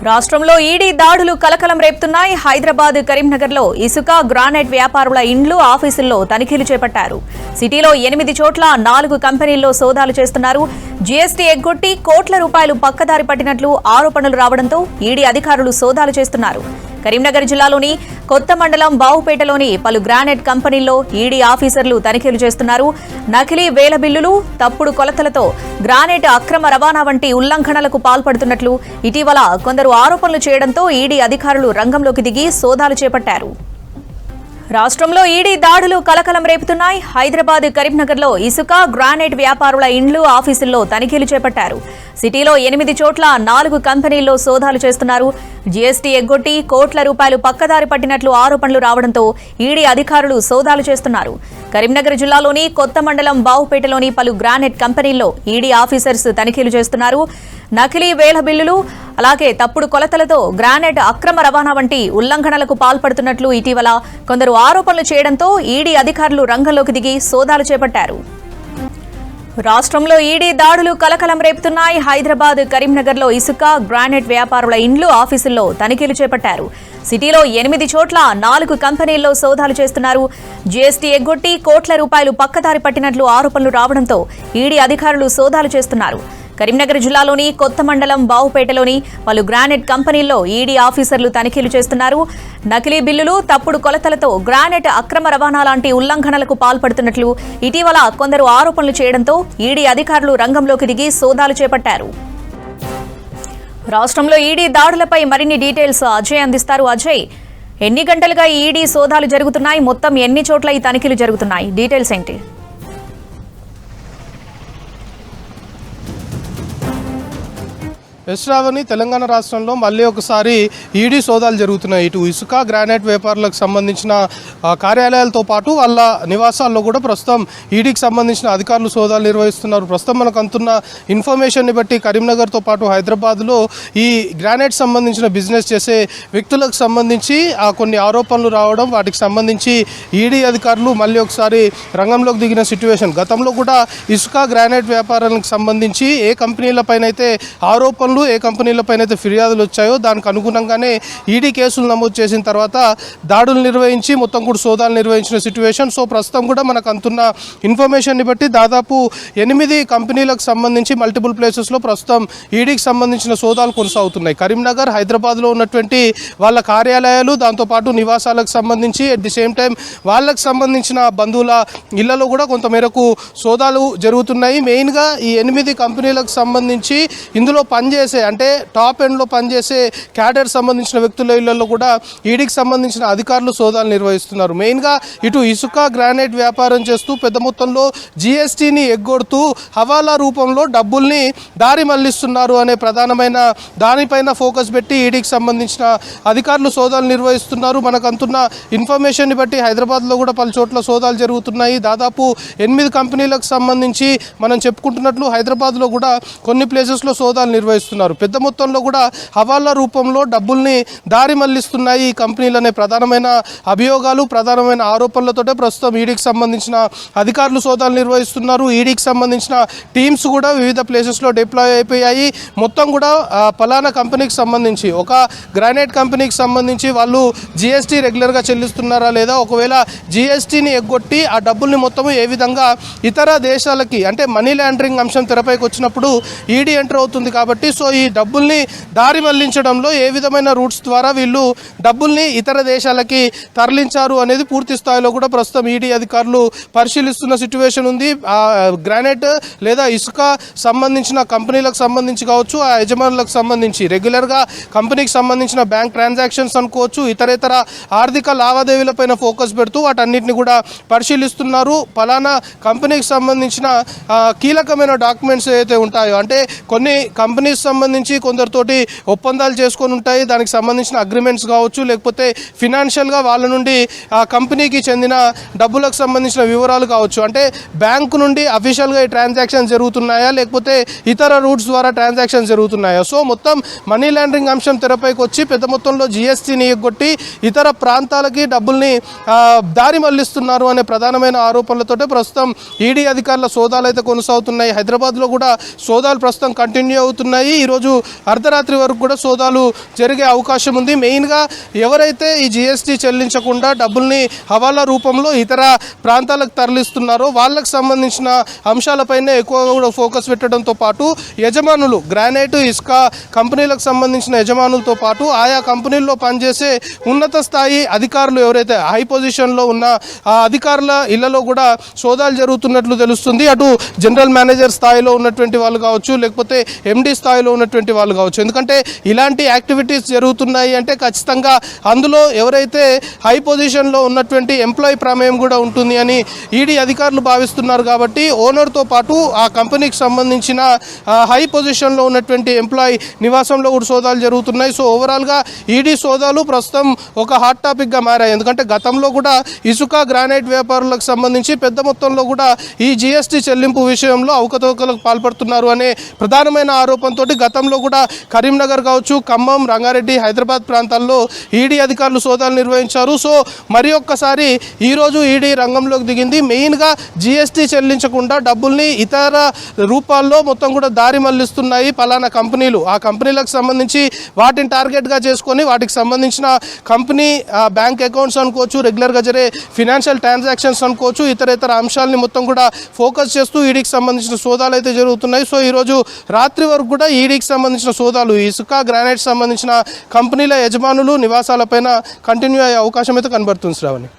రాష్ట్రంలో ఈడీ దాడులు కలకలం రేపుతున్నాయి. హైదరాబాద్, కరీంనగర్లో ఇసుక, గ్రానైట్ వ్యాపారుల ఇండ్లు, ఆఫీసుల్లో తనిఖీలు చేపట్టారు. సిటీలో 8 చోట్ల 4 కంపెనీల్లో సోదాలు చేస్తున్నారు. జీఎస్టీ ఎగ్గొట్టి కోట్ల రూపాయలు పక్కదారి పట్టినట్లు ఆరోపణలు రావడంతో ఈడీ అధికారులు సోదాలు చేస్తున్నారు. కరీంనగర్ జిల్లాలోని కొత్త మండలం బావుపేటలోని పలు గ్రానైట్ కంపెనీల్లో ఈడీ ఆఫీసర్లు తనిఖీలు చేస్తున్నారు. నకిలీ వేల బిల్లులు, తప్పుడు కొలతలతో గ్రానైట్ అక్రమ రవాణా వంటి ఉల్లంఘనలకు పాల్పడుతున్నట్లు ఇటీవల కొందరు ఆరోపణలు చేయడంతో ఈడీ అధికారులు రంగంలోకి దిగి సోదాలు చేపట్టారు. రాష్ట్రంలో ఈడీ దాడులు కలకలం రేపుతున్నాయి. హైదరాబాద్, కరీంనగర్లో ఇసుక, గ్రానైట్ వ్యాపారుల ఇండ్లు, ఆఫీసుల్లో తనిఖీలు చేపట్టారు. సిటీలో 8 చోట్ల 4 కంపెనీల్లో సోదాలు చేస్తున్నారు. జీఎస్టీ ఎగ్గొట్టి కోట్ల రూపాయలు పక్కదారి పట్టినట్లు ఆరోపణలు రావడంతో ఈడీ అధికారులు సోదాలు చేస్తున్నారు. కరీంనగర్ జిల్లాలోని కొత్త మండలం బావుపేటలోని పలు గ్రానైట్ కంపెనీల్లో ఈడీ ఆఫీసర్స్ తనిఖీలు చేస్తున్నారు. నకిలీ వేల బిల్లులు, అలాగే తప్పుడు కొలతలతో గ్రానైట్ అక్రమ రవాణా వంటి ఉల్లంఘనలకు పాల్పడుతున్నట్లు ఇటీవల కొందరు ఆరోపణలు చేయడంతో ఈడీ అధికారులు రంగంలోకి దిగి సోదాలు చేపట్టారు. రాష్ట్రంలో ఈడీ దాడులు కలకలం రేపుతున్నాయి. హైదరాబాద్, కరీంనగర్లో ఇసుక, గ్రానైట్ వ్యాపారుల ఇండ్లు, ఆఫీసుల్లో తనిఖీలు చేపట్టారు. సిటీలో 8 చోట్ల 4 కంపెనీల్లో సోదాలు చేస్తున్నారు. జీఎస్టీ ఎగ్గొట్టి కోట్ల రూపాయలు పక్కదారి పట్టినట్లు ఆరోపణలు రావడంతో ఈడీ అధికారులు సోదాలు చేస్తున్నారు. కరీంనగర్ జిల్లాలోని కొత్త మండలం బావుపేటలోని పలు గ్రానైట్ కంపెనీల్లో ఈడీ ఆఫీసర్లు తనిఖీలు చేస్తున్నారు. నకిలీ బిల్లులు, తప్పుడు కొలతలతో గ్రానైట్ అక్రమ రవాణా లాంటి ఉల్లంఘనలకు పాల్పడుతున్నట్లు ఇటీవల కొందరు ఆరోపణలు చేయడంతో ఈడీ అధికారులు రంగంలోకి దిగి సోదాలు చేపట్టారు. రాష్ట్రంలో ఈడీ దాడులపై మరిన్ని డీటెయిల్స్ అజయ్ అందిస్తారు. అజయ్, ఎన్ని గంటలుగా ఈడీ సోదాలు జరుగుతున్నాయి? మొత్తం ఎన్ని చోట్ల ఈ తనిఖీలు జరుగుతున్నాయి? డీటెయిల్స్ ఏంటి? యశ్రావణి, తెలంగాణ రాష్ట్రంలో మళ్ళీ ఒకసారి ఈడీ సోదాలు జరుగుతున్నాయి. ఇటు ఇసుక, గ్రానైట్ వ్యాపారులకు సంబంధించిన కార్యాలయాలతో పాటు వాళ్ళ నివాసాల్లో కూడా ప్రస్తుతం ఈడీకి సంబంధించిన అధికారులు సోదాలు నిర్వహిస్తున్నారు. ప్రస్తుతం మనకు అందుతున్న ఇన్ఫర్మేషన్ని బట్టి కరీంనగర్తో పాటు హైదరాబాద్లో ఈ గ్రానైట్ సంబంధించిన బిజినెస్ చేసే వ్యక్తులకు సంబంధించి కొన్ని ఆరోపణలు రావడం, వాటికి సంబంధించి ఈడీ అధికారులు మళ్ళీ ఒకసారి రంగంలోకి దిగిన సిట్యువేషన్. గతంలో కూడా ఇసుక, గ్రానైట్ వ్యాపారాలకు సంబంధించి ఏ కంపెనీలపైన అయితే ఆరోపణలు, ఏ కంపెనీలపైన అయితే ఫిర్యాదులు వచ్చాయో దానికి అనుగుణంగానే ఈడీ కేసులు నమోదు చేసిన తర్వాత దాడులు నిర్వహించి మొత్తం కూడా సోదాలు నిర్వహించిన సిట్యువేషన్. సో ప్రస్తుతం కూడా మనకు అందుతున్న ఇన్ఫర్మేషన్ని బట్టి దాదాపు 8 కంపెనీలకు సంబంధించి మల్టిపుల్ ప్లేసెస్లో ప్రస్తుతం ఈడీకి సంబంధించిన సోదాలు కొనసాగుతున్నాయి. కరీంనగర్, హైదరాబాద్లో ఉన్నటువంటి వాళ్ళ కార్యాలయాలు, దాంతోపాటు నివాసాలకు సంబంధించి అట్ ది సేమ్ టైం వాళ్ళకు సంబంధించిన బంధువుల ఇళ్లలో కూడా కొంతమేరకు సోదాలు జరుగుతున్నాయి. మెయిన్గా ఈ 8 కంపెనీలకు సంబంధించి ఇందులో పనిచేసే, అంటే టాప్ ఎండ్లో పనిచేసే క్యాడర్ సంబంధించిన వ్యక్తుల ఇళ్లలో కూడా ఈడీకి సంబంధించిన అధికారులు సోదాలు నిర్వహిస్తున్నారు. మెయిన్గా ఇటు ఇసుక, గ్రానైట్ వ్యాపారం చేస్తూ పెద్ద మొత్తంలో జీఎస్టీని ఎగ్గొడుతూ హవాలా రూపంలో డబ్బుల్ని దారి మళ్లిస్తున్నారు అనే ప్రధానమైన దానిపైన ఫోకస్ పెట్టి ఈడీకి సంబంధించిన అధికారులు సోదాలు నిర్వహిస్తున్నారు. మనకు అందుతున్న ఇన్ఫర్మేషన్ని బట్టి హైదరాబాద్లో కూడా పలు చోట్ల సోదాలు జరుగుతున్నాయి. దాదాపు 8 కంపెనీలకు సంబంధించి మనం చెప్పుకుంటున్నట్లు హైదరాబాద్లో కూడా కొన్ని ప్లేసెస్లో సోదాలు నిర్వహిస్తున్నారు. పెద్ద మొత్తంలో కూడా హవాలా రూపంలో డబ్బుల్ని దారి మళ్లిస్తున్నాయి ఈ కంపెనీలనే ప్రధానమైన అభియోగాలు, ప్రధానమైన ఆరోపణలతోటే ప్రస్తుతం ఈడీకి సంబంధించిన అధికారులు సోదాలు నిర్వహిస్తున్నారు. ఈడీకి సంబంధించిన టీమ్స్ కూడా వివిధ ప్లేసెస్లో డిప్లాయ్ అయిపోయాయి. మొత్తం కూడా పలానా కంపెనీకి సంబంధించి, ఒక గ్రానైట్ కంపెనీకి సంబంధించి వాళ్ళు జీఎస్టీ రెగ్యులర్గా చెల్లిస్తున్నారా లేదా, ఒకవేళ జీఎస్టీని ఎగ్గొట్టి ఆ డబ్బుల్ని మొత్తము ఏ విధంగా ఇతర దేశాలకి, అంటే మనీ లాండరింగ్ అంశం తెరపైకి వచ్చినప్పుడు ఈడీ ఎంటర్ అవుతుంది కాబట్టి సో ఈ డబ్బుల్ని దారి మళ్లించడంలో ఏ విధమైన రూట్స్ ద్వారా వీళ్ళు డబ్బుల్ని ఇతర దేశాలకి తరలించారు అనేది పూర్తి స్థాయిలో కూడా ప్రస్తుతం ఈడీ అధికారులు పరిశీలిస్తున్న సిట్యువేషన్ ఉంది. గ్రానైట్ లేదా ఇసుక సంబంధించిన కంపెనీలకు సంబంధించి కావచ్చు, ఆ యజమానులకు సంబంధించి రెగ్యులర్గా కంపెనీకి సంబంధించిన బ్యాంక్ ట్రాన్సాక్షన్స్ అనుకోవచ్చు, ఇతరేతర ఆర్థిక లావాదేవీలపైన ఫోకస్ పెడుతూ వాటన్నిటిని కూడా పరిశీలిస్తున్నారు. పలానా కంపెనీకి సంబంధించిన కీలకమైన డాక్యుమెంట్స్ ఏవైతే ఉంటాయో, అంటే కొన్ని కంపెనీస్ సంబంధించి కొందరితోటి ఒప్పందాలు చేసుకొని ఉంటాయి, దానికి సంబంధించిన అగ్రిమెంట్స్ కావచ్చు, లేకపోతే ఫినాన్షియల్గా వాళ్ళ నుండి ఆ కంపెనీకి చెందిన డబ్బులకు సంబంధించిన వివరాలు కావచ్చు, అంటే బ్యాంకు నుండి అఫీషియల్గా ఈ ట్రాన్సాక్షన్ జరుగుతున్నాయా లేకపోతే ఇతర రూట్స్ ద్వారా ట్రాన్సాక్షన్ జరుగుతున్నాయా. సో మొత్తం మనీ లాండరింగ్ అంశం తెరపైకి వచ్చి పెద్ద మొత్తంలో జీఎస్టీని ఎగ్గొట్టి ఇతర ప్రాంతాలకి డబ్బుల్ని దారి మళ్లిస్తున్నారు అనే ప్రధానమైన ఆరోపణలతోటే ప్రస్తుతం ఈడీ అధికారుల సోదాలు అయితే కొనసాగుతున్నాయి. హైదరాబాద్లో కూడా సోదాలు ప్రస్తుతం కంటిన్యూ అవుతున్నాయి. ఈరోజు అర్ధరాత్రి వరకు కూడా సోదాలు జరిగే అవకాశం ఉంది. మెయిన్గా ఎవరైతే ఈ జిఎస్టీ చెల్లించకుండా డబ్బుల్ని హవాలా రూపంలో ఇతర ప్రాంతాలకు తరలిస్తున్నారో వాళ్ళకు సంబంధించిన అంశాలపైనే ఎక్కువగా కూడా ఫోకస్ పెట్టడంతో పాటు యజమానులు గ్రానైట్ ఇసుక కంపెనీలకు సంబంధించిన యజమానులతో పాటు ఆయా కంపెనీల్లో పనిచేసే ఉన్నత స్థాయి అధికారులు ఎవరైతే హై పొజిషన్లో ఉన్న ఆ అధికారుల ఇళ్లలో కూడా సోదాలు జరుగుతున్నట్లు తెలుస్తుంది. అటు జనరల్ మేనేజర్ స్థాయిలో ఉన్నటువంటి వాళ్ళు కావచ్చు, లేకపోతే ఎండి స్థాయిలో ఉన్నటువంటి వాళ్ళు కావచ్చు. ఎందుకంటే ఇలాంటి యాక్టివిటీస్ జరుగుతున్నాయి అంటే ఖచ్చితంగా అందులో ఎవరైతే హై పొజిషన్లో ఉన్నటువంటి ఎంప్లాయీ ప్రమేయం కూడా ఉంటుంది అని ఈడీ అధికారులు భావిస్తున్నారు. కాబట్టి ఓనర్తో పాటు ఆ కంపెనీకి సంబంధించిన హై పొజిషన్లో ఉన్నటువంటి ఎంప్లాయీ నివాసంలో కూడా సోదాలు జరుగుతున్నాయి. సో ఓవరాల్గా ఈడీ సోదాలు ప్రస్తుతం ఒక హాట్ టాపిక్గా మారాయి. ఎందుకంటే గతంలో కూడా ఇసుక గ్రానైట్ వ్యాపారులకు సంబంధించి పెద్ద మొత్తంలో కూడా ఈ జిఎస్టీ చెల్లింపు విషయంలో అవకతవకలకు పాల్పడుతున్నారు అనే ప్రధానమైన ఆరోపణతో గతంలో కూడా కరీంనగర్ కావచ్చు, ఖమ్మం, రంగారెడ్డి, హైదరాబాద్ ప్రాంతాల్లో ఈడీ అధికారులు సోదాలు నిర్వహించారు. సో మరి ఒక్కసారి ఈరోజు ఈడీ రంగంలోకి దిగింది. మెయిన్గా జిఎస్టీ చెల్లించకుండా డబ్బుల్ని ఇతర రూపాల్లో మొత్తం కూడా దారి మళ్లిస్తున్నాయి పలానా కంపెనీలు. ఆ కంపెనీలకు సంబంధించి వాటిని టార్గెట్గా చేసుకొని వాటికి సంబంధించిన కంపెనీ బ్యాంక్ అకౌంట్స్ అనుకోవచ్చు, రెగ్యులర్గా జరిగే ఫినాన్షియల్ ట్రాన్సాక్షన్స్ అనుకోవచ్చు, ఇతర అంశాలని మొత్తం కూడా ఫోకస్ చేస్తూ ఈడీకి సంబంధించిన సోదాలు అయితే జరుగుతున్నాయి. సో ఈరోజు రాత్రి వరకు కూడా ఈడీకి సంబంధించిన సోదాలు ఇసుక గ్రానైట్ సంబంధించిన కంపెనీల యజమానులు నివాసాలపైన కంటిన్యూ అయ్యే అవకాశం అయితే కనబడుతుంది శ్రావణి.